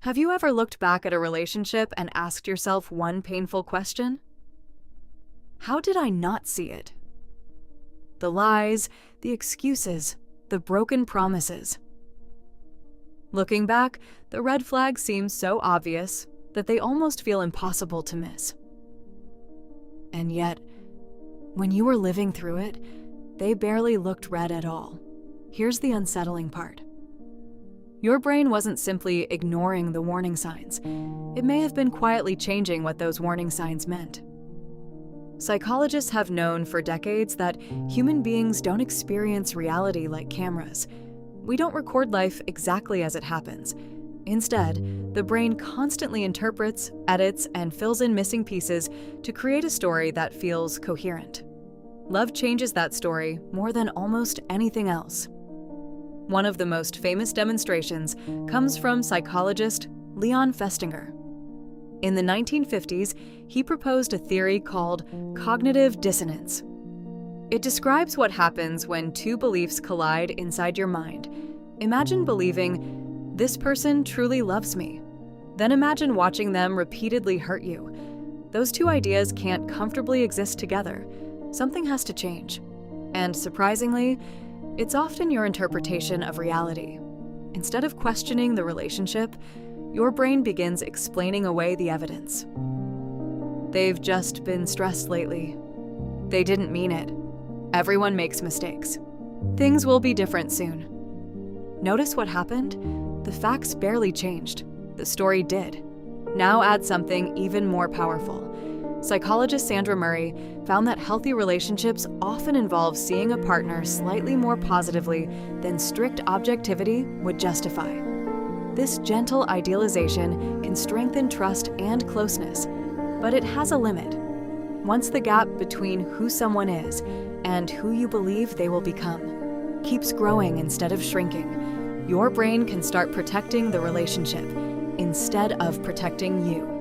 Have you ever looked back at a relationship and asked yourself one painful question? How did I not see it? The lies, the excuses, the broken promises. Looking back, the red flags seem so obvious that they almost feel impossible to miss. And yet, when you were living through it, they barely looked red at all. Here's the unsettling part. Your brain wasn't simply ignoring the warning signs. It may have been quietly changing what those warning signs meant. Psychologists have known for decades that human beings don't experience reality like cameras. We don't record life exactly as it happens. Instead, the brain constantly interprets, edits, and fills in missing pieces to create a story that feels coherent. Love changes that story more than almost anything else. One of the most famous demonstrations comes from psychologist Leon Festinger. In the 1950s, he proposed a theory called cognitive dissonance. It describes what happens when two beliefs collide inside your mind. Imagine believing, "This person truly loves me." Then imagine watching them repeatedly hurt you. Those two ideas can't comfortably exist together. Something has to change. And surprisingly, it's often your interpretation of reality. Instead of questioning the relationship, your brain begins explaining away the evidence. They've just been stressed lately. They didn't mean it. Everyone makes mistakes. Things will be different soon. Notice what happened? The facts barely changed. The story did. Now add something even more powerful. Psychologist Sandra Murray found that healthy relationships often involve seeing a partner slightly more positively than strict objectivity would justify. This gentle idealization can strengthen trust and closeness, but it has a limit. Once the gap between who someone is and who you believe they will become keeps growing instead of shrinking, your brain can start protecting the relationship instead of protecting you.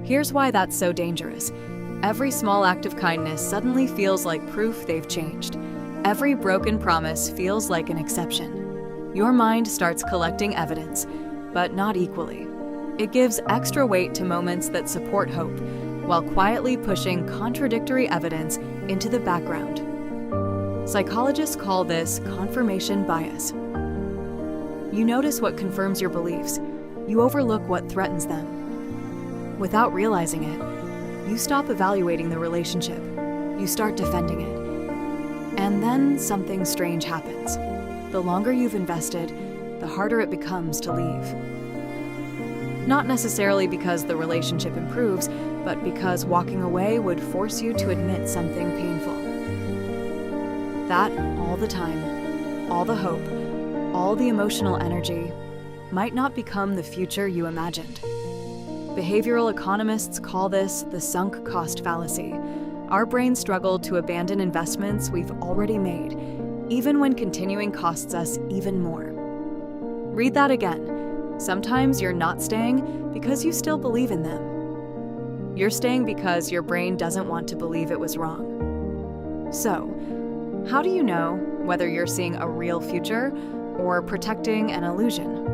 Here's why that's so dangerous. Every small act of kindness suddenly feels like proof they've changed. Every broken promise feels like an exception. Your mind starts collecting evidence, but not equally. It gives extra weight to moments that support hope, while quietly pushing contradictory evidence into the background. Psychologists call this confirmation bias. You notice what confirms your beliefs. You overlook what threatens them. Without realizing it, you stop evaluating the relationship. You start defending it. And then something strange happens. The longer you've invested, the harder it becomes to leave. Not necessarily because the relationship improves, but because walking away would force you to admit something painful. That all the time, all the hope, all the emotional energy might not become the future you imagined. Behavioral economists call this the sunk cost fallacy. Our brains struggle to abandon investments we've already made, even when continuing costs us even more. Read that again. Sometimes you're not staying because you still believe in them. You're staying because your brain doesn't want to believe it was wrong. So, how do you know whether you're seeing a real future or protecting an illusion?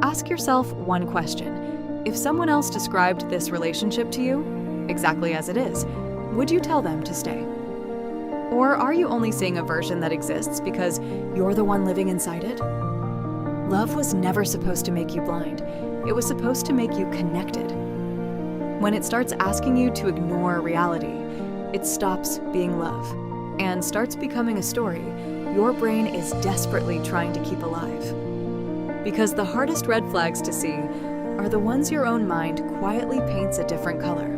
Ask yourself one question. If someone else described this relationship to you, exactly as it is, would you tell them to stay? Or are you only seeing a version that exists because you're the one living inside it? Love was never supposed to make you blind. It was supposed to make you connected. When it starts asking you to ignore reality, it stops being love and starts becoming a story your brain is desperately trying to keep alive. Because the hardest red flags to see are the ones your own mind quietly paints a different color.